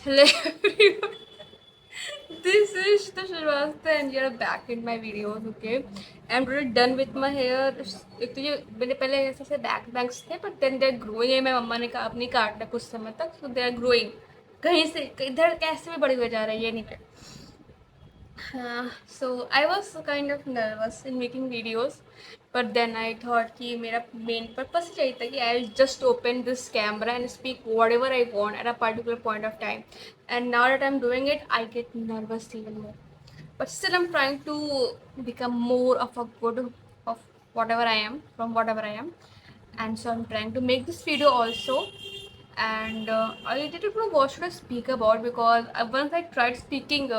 Hello everyone. This is Shita Shrivastava and you're back in my videos, okay? I'm really done with my hair. एक तो ये मेरे पहले ऐसे से बैंग्स थे but then they're growing है. मेरी मम्मा ने कहा अब नहीं काटना कुछ समय तक, so they're growing. कहीं से इधर कैसे भी बड़ी हो जा रही है ये नहीं है. So I was kind of nervous in making videos, but then I thought कि मेरा main purpose यही था कि I'll just open this camera and speak whatever I want at a particular point of time. And now that I'm doing it, I get nervous even more. But still, I'm trying to become more of a good of whatever I am from whatever I am, and so I'm trying to make this video also. And I didn't know what should I speak about because once I tried speaking.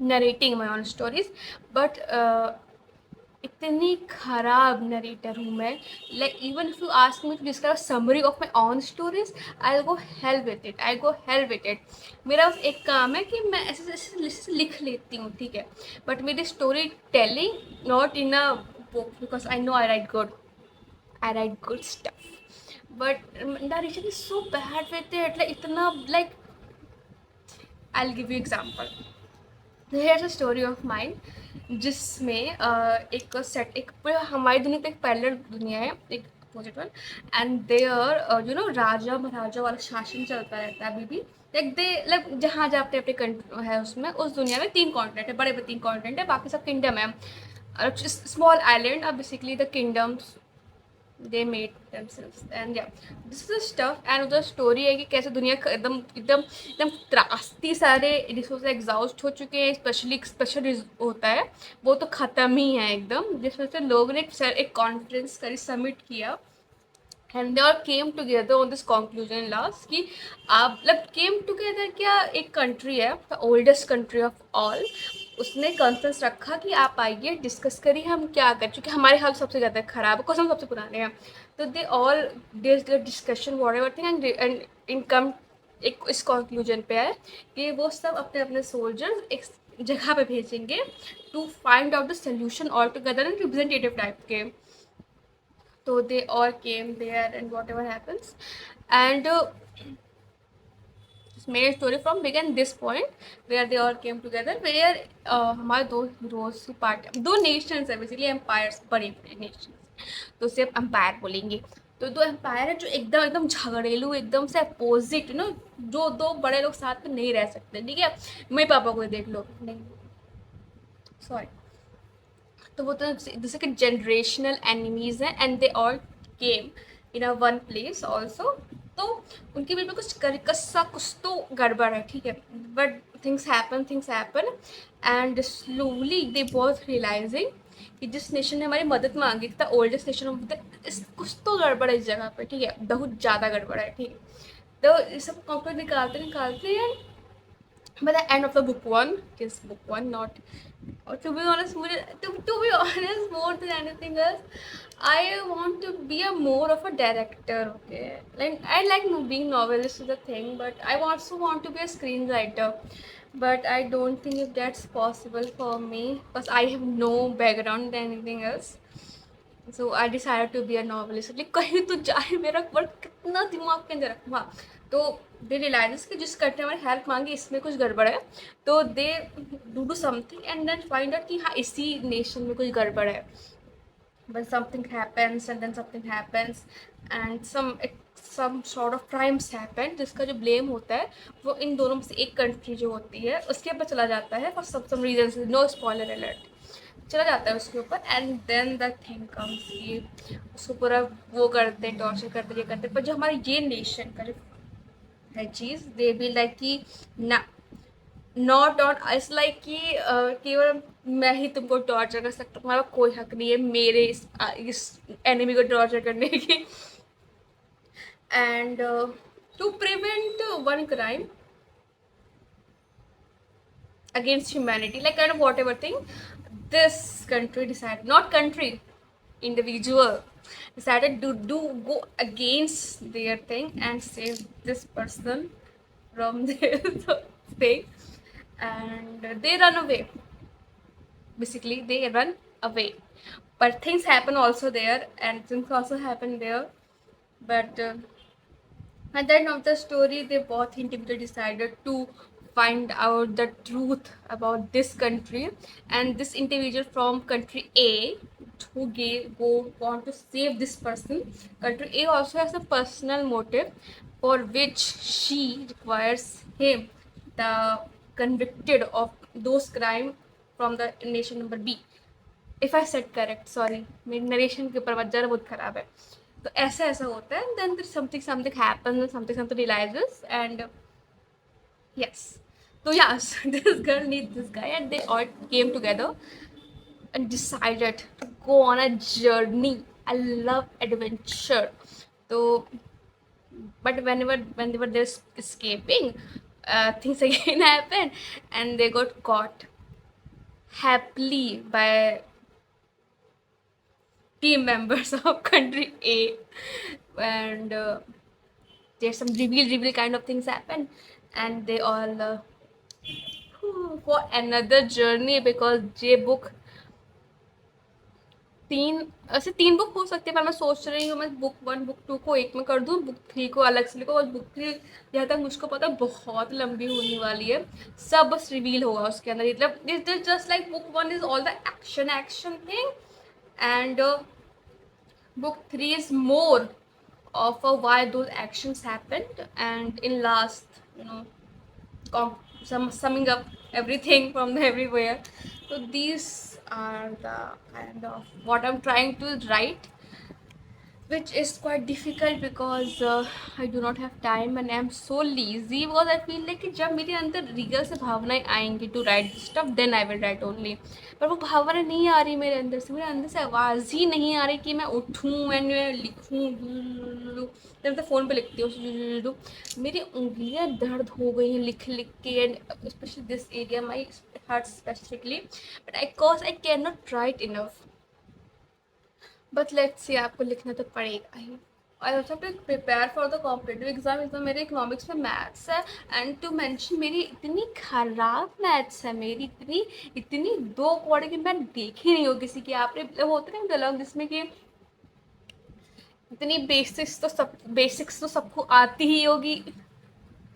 Narrating my own stories but इतनी खराब narrator हूँ मैं. Like even if you ask me to describe summary of my own stories, I go hell with it, I go hell with it. मेरा बस एक काम है कि मैं ऐसे ऐसे लिख लेती हूँ, ठीक है, बट मेरी story telling not in a book because I know I write good stuff. But narration is so bad with it, like इतना like I will give you example. Here's a story of mine जिसमें एक पूरा हमारी दुनिया तो एक parallel दुनिया है, एक opposite one. And there you know राजा महाराजा वाला शासन चलता रहता है अभी भी. लाइक जहाँ जहाँ अपने अपने है उसमें उस दुनिया में 3 कॉन्टिनेंट है, बड़े बड़े 3 कॉन्टिनेंट है, बाकी सब किंगडम है. Small island are basically the kingdoms they made themselves. And yeah, this is the stuff. and उधर स्टोरी है कि कैसे दुनिया एकदम एकदम एकदम त्रास्ती सारे रिसोर्स एग्जॉस्ट हो चुके हैं. स्पेशली स्पेशल होता है वो तो ख़त्म ही है एकदम, जिस वजह से लोगों ने एक कॉन्फ्रेंस करी, समिट किया. And they all came together on this conclusion last कि आप मतलब केम टुगेदर क्या, एक कंट्री है the oldest country of all, उसने कॉन्फ्रेंस रखा कि आप आइए डिस्कस करिए हम क्या करें, क्योंकि हमारे हाल सबसे ज़्यादा ख़राब है, कौन हम सबसे पुराने हैं. तो they all discussion what ever thing and income एक इस कंक्लूजन पे आए कि वो सब अपने अपने सोल्जर्स एक जगह पे भेजेंगे to find out the solution all together and representative type के. So they all came there and whatever happens. And main story from began this point where they all came together, where हमारे दो heroes की part, दो Nations है basically, empires, बड़े बड़े Nations, तो सिर्फ एम्पायर बोलेंगे. तो दो एम्पायर है जो एकदम एकदम झगड़ेलू, एकदम से अपोजिट, नो, जो दो बड़े लोग साथ में नहीं रह सकते, ठीक है. मेरे पापा को देख लो, नहीं सॉरी. तो वो तो जैसे कि जनरेशनल एनिमीज हैं and they all came in a one place also. तो उनके बीच में कुछ तो गड़बड़ है, ठीक है. But things happen and slowly they both realizing कि जिस नेशन ने हमारी मदद मांगी था, ओल्डेस्ट नेशन ऑफ द, कुछ तो गड़बड़ है इस जगह पर, ठीक है, बहुत ज़्यादा गड़बड़ है, ठीक है. तो इस सब कॉन्फ्लिक्ट निकालते निकालते हैं. By the end of the book 1, not, or to be honest, to be honest, more than anything else, I want to be a more of a director. Okay, like I like being novelist is the thing, but I also want to be a screenwriter. But I don't think if that's possible for me because I have no background than anything else. So I decided to be a novelist. like कहीं तो जाए मेरा work, कितना दिमाग के अंदर रखूँ. हाँ, तो दे रियलाइज कि जिस कंट्री हमारी हेल्प मांगी इसमें कुछ गड़बड़ है, तो they do something and then find out कि हाँ इसी नेशन में कुछ गड़बड़ है. But something happens and then something happens and some sort of crimes happen, जिसका जो ब्लेम होता है वो इन दोनों में से एक कंट्री जो होती है उसके ऊपर चला जाता है for some reason, no spoiler alert, चला जाता है उसके ऊपर. And then the thing comes कि उसको पूरा वो करते हैं, टॉर्चर करते, ये करते. पर जो हमारे ये नेशन का जो है चीज़, दे बी लाइक कि ना, नॉट ऑन इट्स लाइक कि केवल मैं ही तुमको टॉर्चर कर सकता हूँ, तुम्हारा कोई हक नहीं है मेरे इस एनिमी को टॉर्चर करने की. And to prevent one crime against humanity, like kind of whatever thing, this country decided, not country, individual decided to do go against their thing and save this person from this thing. And they run away, basically they run away. But things happen also there and things also happen there. But At the end of the story, they both individually decided to find out the truth about this country, and this individual from country A who go want to save this person. Country A also has a personal motive for which she requires him, the convicted of those crime from the nation number B. If I set correct, sorry मेरी narration के ऊपर मत जरा बहुत खराब है. तो ऐसा ऐसा होता है, then something something happens, something something realizes, and yes. So yes, this girl needs this guy, and they all came together and decided to go on a journey. I love adventure. So, but when they were just escaping, things again happened, and they got caught happily by team members of country A, and there's some reveal kind of things happen, and they all for another journey, because J book तीन ऐसे तीन book हो सकते हैं, पर मैं सोच रही हूँ मैं बुक 1 बुक 2 को एक में कर दूँ, बुक 3 को अलग से लिखो, और बुक 3 जहाँ तक मुझको पता बहुत लंबी होने वाली है. सब बस रिवील होगा उसके अंदर. मतलब it is just like book 1 is all the action thing, and book 3 is more of why those actions happened, and in last, summing up everything from the everywhere. So these are the kind of what I'm trying to write, which is quite difficult because I do not have time and I'm so lazy, because I feel like कि जब मेरे अंदर real से भावनाएं आएंगी to write this stuff, then I will write only. पर वो भावनाएं नहीं आ रही मेरे अंदर से, मेरे अंदर से आवाज़ ही नहीं आ रही कि मैं उठूँ एंड मैं लिखूँ. जब मैं फ़ोन पे लिखती हूँ मेरी उंगलियाँ दर्द हो गई हैं लिख लिख के, and specially this area my heart specifically, but I can not write enough. But let's see, आपको लिखना तो पड़ेगा ही. I also to prepare for the competitive exam. इसमें मेरे इकोनॉमिक्स में मैथ्स है, एंड टू मेंशन मेरी इतनी खराब मैथ्स है, मेरी इतनी इतनी 2 क्वार्टर की मैथ देखी नहीं हो किसी की. आपने होते ना डायलॉग जिसमें कि इतनी बेसिक्स तो सबको आती ही होगी,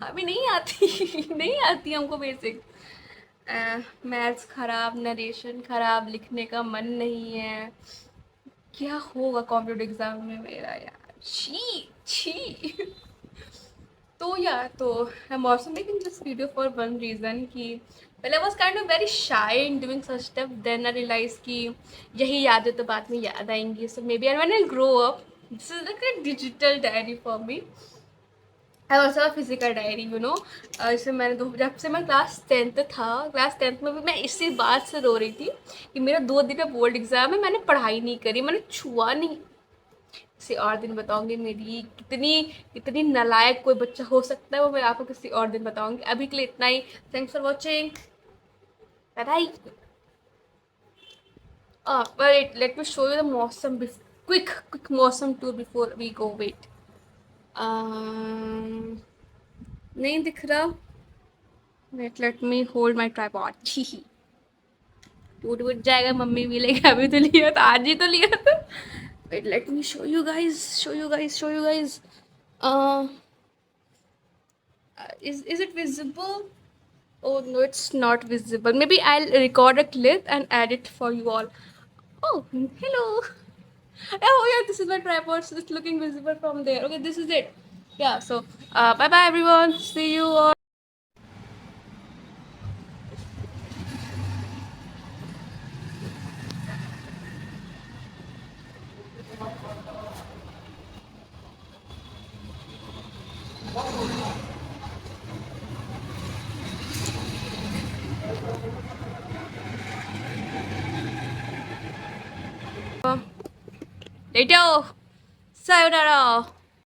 अभी नहीं आती नहीं आती हमको बेसिक. मैथ्स खराब, नरेशन खराब, लिखने का मन नहीं है. क्या होगा कॉम्पिटेटिव एग्जाम में मेरा यार, छी छी. तो I am also making this video for one reason कि पहले I was kind of very shy in doing such stuff, then I realise कि यही यादें तो बाद में याद आएंगी. So maybe I when I grow up, this is like a digital diary for me. I also a physical diary, जैसे मैंने जब से मैं क्लास टेंथ में भी मैं इसी बात से रो रही थी कि मेरा 2 दिन का बोर्ड एग्जाम है, मैंने पढ़ाई नहीं करी, मैंने छुआ नहीं. किसी और दिन बताऊंगी मेरी कितनी कितनी नालायक कोई बच्चा हो सकता है, वो मैं आपको किसी और दिन बताऊंगी. अभी के लिए इतना ही. Thanks for watching. Bye. Wait, let me show you the Mausam. quick Mausam tour before we go. Wait. नहीं दिख रहा. Wait, let me hold my tripod. टूट जाएगा, मम्मी मिलेगा. अभी तो लिया था, आज ही तो लिया था. Wait, let me show you guys. uh, is it visible? Oh no, it's not visible. Maybe I'll record a clip and add it for you all. Oh, hello. Oh yeah, this is my tripod, so it's looking visible from there. Okay, this is it. Yeah, so bye bye everyone. See you all. Later. Sayonara.